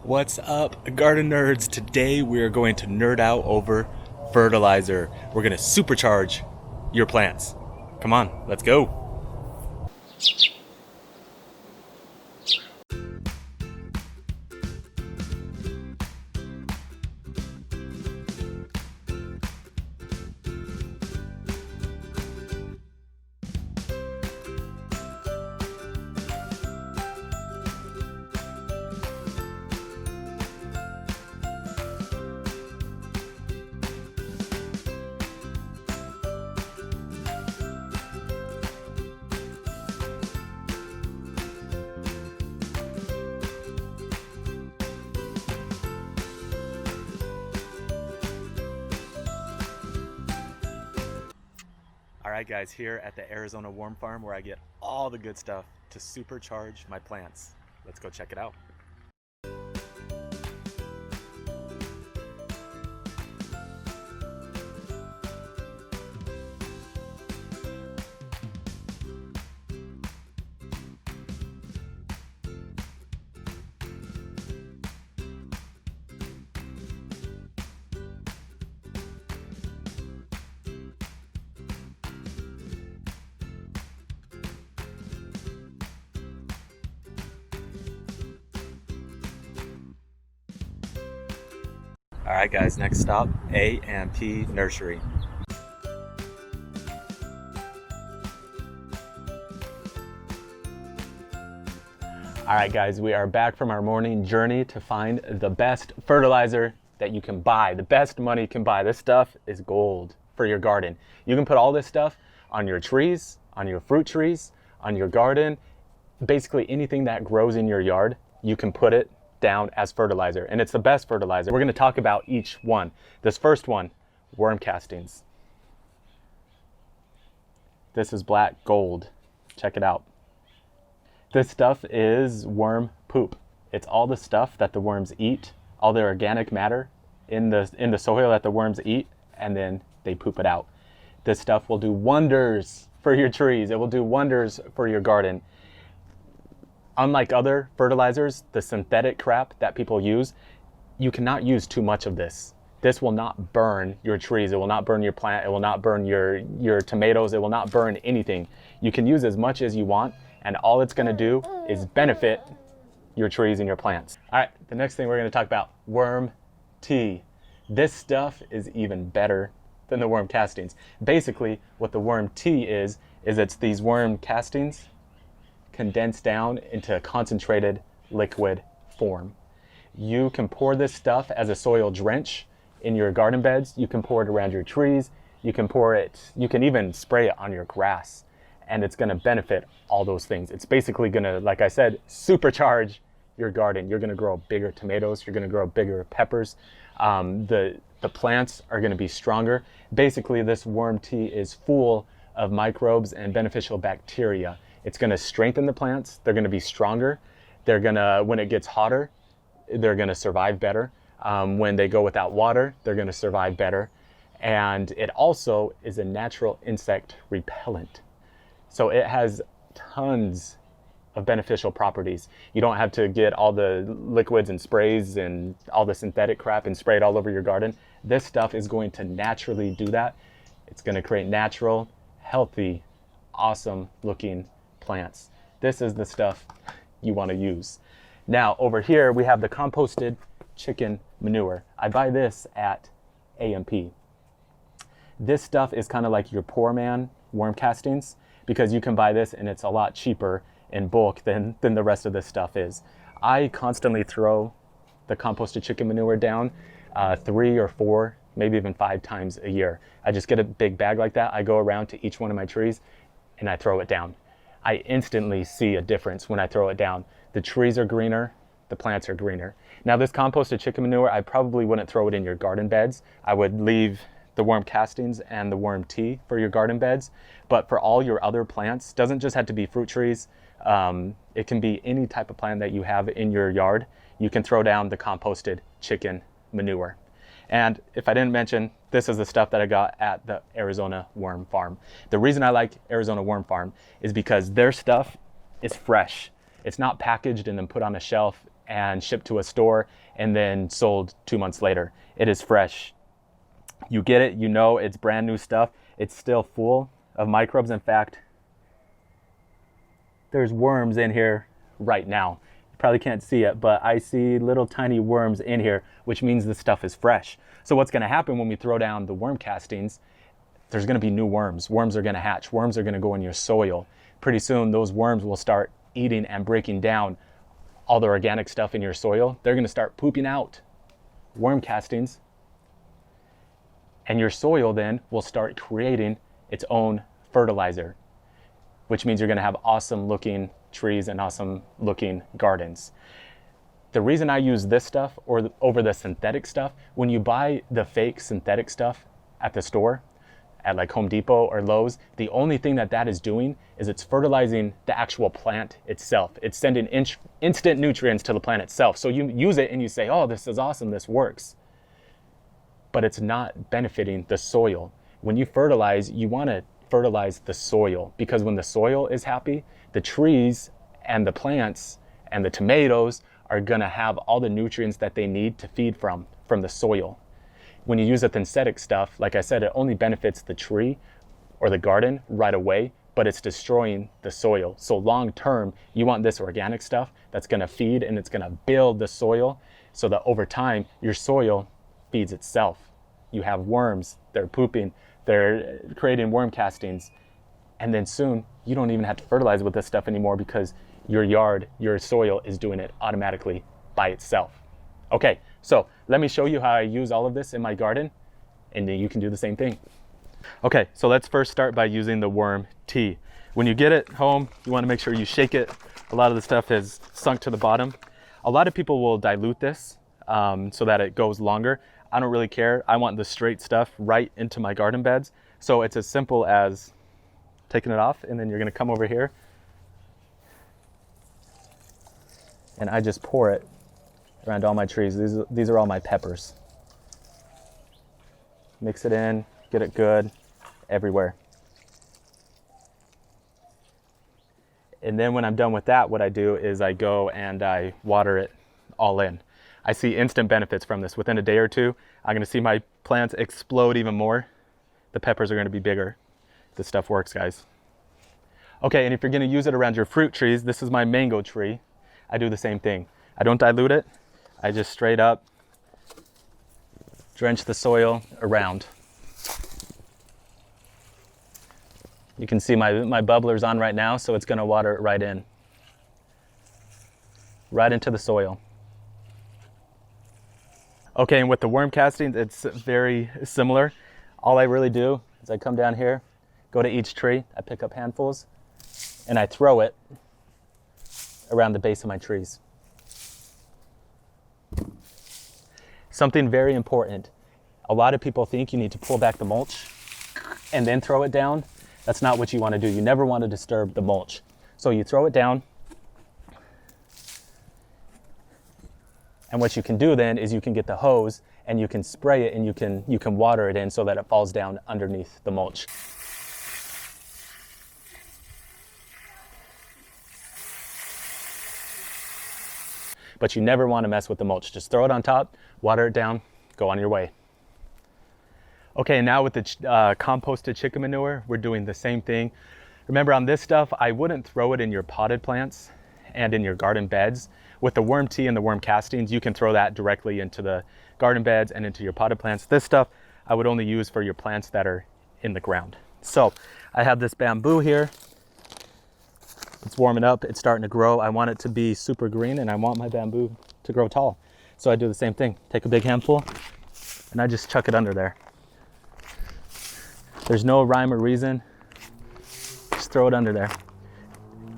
What's up, garden nerds? Today we are going to nerd out over fertilizer. We're going to supercharge your plants. Come on, let's go. Alright guys, here at the Arizona Worm Farm where I get all the good stuff to supercharge my plants. Let's go check it out. Alright guys, next stop, A&P Nursery. Alright guys, we are back from our morning journey to find the best fertilizer that you can buy, the best money you can buy. This stuff is gold for your garden. You can put all this stuff on your trees, on your fruit trees, on your garden, basically anything that grows in your yard, you can put it down as fertilizer, and it's the best fertilizer. We're going to talk about each one. This first one, worm castings. This is black gold. Check it out. This stuff is worm poop. It's all the stuff that the worms eat, all the organic matter in the soil that the worms eat, and then they poop it out. This stuff will do wonders for your trees. It will do wonders for your garden. Unlike other fertilizers, the synthetic crap that people use, you cannot use too much of this. This will not burn your trees. It will not burn your plant. It will not burn your tomatoes. It will not burn anything. You can use as much as you want, and all it's going to do is benefit your trees and your plants. All right, the next thing we're going to talk about, worm tea. This stuff is even better than the worm castings. Basically, what the worm tea is it's these worm castings condensed down into a concentrated liquid form. You can pour this stuff as a soil drench in your garden beds. You can pour it around your trees. You can even spray it on your grass, and it's going to benefit all those things. It's basically going to, like I said, supercharge your garden. You're going to grow bigger tomatoes. You're going to grow bigger peppers. The plants are going to be stronger. Basically, this worm tea is full of microbes and beneficial bacteria. It's going to strengthen the plants. They're going to be stronger. They're going to, when it gets hotter, they're going to survive better. When they go without water, they're going to survive better. And it also is a natural insect repellent. So it has tons of beneficial properties. You don't have to get all the liquids and sprays and all the synthetic crap and spray it all over your garden. This stuff is going to naturally do that. It's going to create natural, healthy, awesome looking plants. This is the stuff you want to use. Now over here we have the composted chicken manure. I buy this at A&P. This stuff is kind of like your poor man worm castings, because you can buy this and it's a lot cheaper in bulk than the rest of this stuff is. I constantly throw the composted chicken manure down 3 or 4, maybe even 5 times a year. I just get a big bag like that. I go around to each one of my trees and I throw it down. I instantly see a difference when I throw it down. The trees are greener, the plants are greener. Now this composted chicken manure, I probably wouldn't throw it in your garden beds. I would leave the worm castings and the worm tea for your garden beds. But for all your other plants, doesn't just have to be fruit trees. It can be any type of plant that you have in your yard. You can throw down the composted chicken manure. And if I didn't mention, this is the stuff that I got at the Arizona Worm Farm. The reason I like Arizona Worm Farm is because their stuff is fresh. It's not packaged and then put on a shelf and shipped to a store and then sold 2 months later. It is fresh. You get it, you know it's brand new stuff. It's still full of microbes. In fact, there's worms in here right now. You probably can't see it, but I see little tiny worms in here, which means the stuff is fresh. So what's gonna happen when we throw down the worm castings, there's gonna be new worms. Worms are gonna hatch. Worms are gonna go in your soil. Pretty soon, those worms will start eating and breaking down all the organic stuff in your soil. They're gonna start pooping out worm castings, and your soil then will start creating its own fertilizer, which means you're gonna have awesome looking trees and awesome looking gardens. The reason I use this stuff over the synthetic stuff, when you buy the fake synthetic stuff at the store, at like Home Depot or Lowe's, the only thing that is doing is it's fertilizing the actual plant itself. It's sending instant nutrients to the plant itself. So you use it and you say, oh, this is awesome, this works. But it's not benefiting the soil. When you fertilize, you wanna fertilize the soil, because when the soil is happy, the trees and the plants and the tomatoes are gonna have all the nutrients that they need to feed from the soil. When you use the synthetic stuff, like I said, it only benefits the tree or the garden right away, but it's destroying the soil. So long term, you want this organic stuff that's gonna feed and it's gonna build the soil so that over time, your soil feeds itself. You have worms, they're pooping, they're creating worm castings, and then soon you don't even have to fertilize with this stuff anymore because your yard, your soil is doing it automatically by itself. Okay, so let me show you how I use all of this in my garden, and then you can do the same thing. Okay, so let's first start by using the worm tea. When you get it home, you wanna make sure you shake it. A lot of the stuff has sunk to the bottom. A lot of people will dilute this so that it goes longer. I don't really care. I want the straight stuff right into my garden beds. So it's as simple as taking it off, and then you're gonna come over here and I just pour it around all my trees. These are all my peppers. Mix it in, get it good everywhere. And then when I'm done with that, what I do is I go and I water it all in. I see instant benefits from this. Within a day or two, I'm gonna see my plants explode even more. The peppers are gonna be bigger. This stuff works, guys. Okay, and if you're gonna use it around your fruit trees, this is my mango tree. I do the same thing. I don't dilute it. I just straight up drench the soil around. You can see my bubbler's on right now, so it's gonna water it right in. Right into the soil. Okay, and with the worm castings, it's very similar. All I really do is I come down here, go to each tree, I pick up handfuls, and I throw it around the base of my trees. Something very important. A lot of people think you need to pull back the mulch and then throw it down. That's not what you want to do. You never want to disturb the mulch. So you throw it down, and what you can do then is you can get the hose and you can spray it and you can water it in so that it falls down underneath the mulch. But you never want to mess with the mulch. Just throw it on top, water it down, go on your way. Okay, now with the composted chicken manure, we're doing the same thing. Remember, on this stuff, I wouldn't throw it in your potted plants and in your garden beds. With the worm tea and the worm castings, you can throw that directly into the garden beds and into your potted plants. This stuff I would only use for your plants that are in the ground. So I have this bamboo here. It's warming up, it's starting to grow. I want it to be super green and I want my bamboo to grow tall. So I do the same thing. Take a big handful and I just chuck it under there. There's no rhyme or reason. Just throw it under there.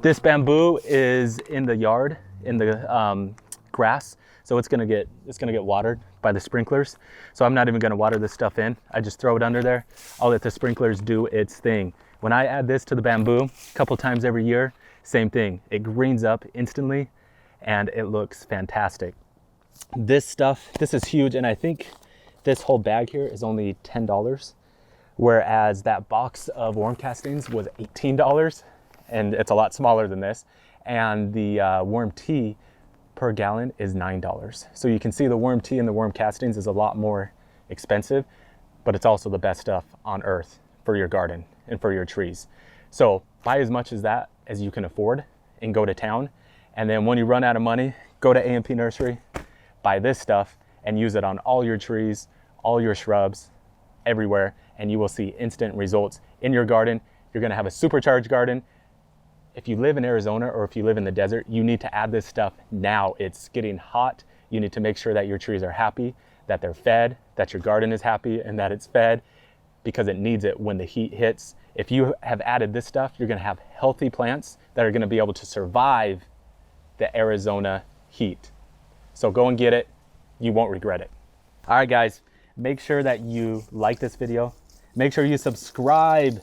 This bamboo is in the yard, in the grass, so it's gonna get watered by the sprinklers. So I'm not even gonna water this stuff in. I just throw it under there. I'll let the sprinklers do its thing. When I add this to the bamboo a couple times every year, same thing. It greens up instantly and it looks fantastic. This stuff, this is huge, and I think this whole bag here is only $10, whereas that box of worm castings was $18, and it's a lot smaller than this. And the worm tea per gallon is $9. So you can see the worm tea and the worm castings is a lot more expensive, but it's also the best stuff on earth for your garden and for your trees. So buy as much as that as you can afford and go to town. And then when you run out of money, go to A&P Nursery, buy this stuff and use it on all your trees, all your shrubs, everywhere, and you will see instant results in your garden. You're gonna have a supercharged garden. If you live in Arizona or if you live in the desert, you need to add this stuff now. It's getting hot. You need to make sure that your trees are happy, that they're fed, that your garden is happy and that it's fed, because it needs it when the heat hits. If you have added this stuff, you're gonna have healthy plants that are gonna be able to survive the Arizona heat. So go and get it. You won't regret it. All right, guys, make sure that you like this video. Make sure you subscribe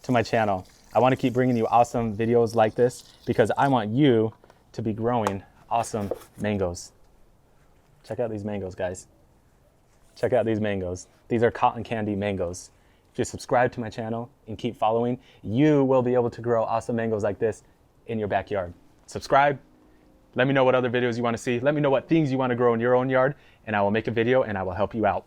to my channel. I want to keep bringing you awesome videos like this because I want you to be growing awesome mangoes. Check out these mangoes, guys. Check out these mangoes. These are cotton candy mangoes. If you subscribe to my channel and keep following, you will be able to grow awesome mangoes like this in your backyard. Subscribe. Let me know what other videos you want to see. Let me know what things you want to grow in your own yard, and I will make a video and I will help you out.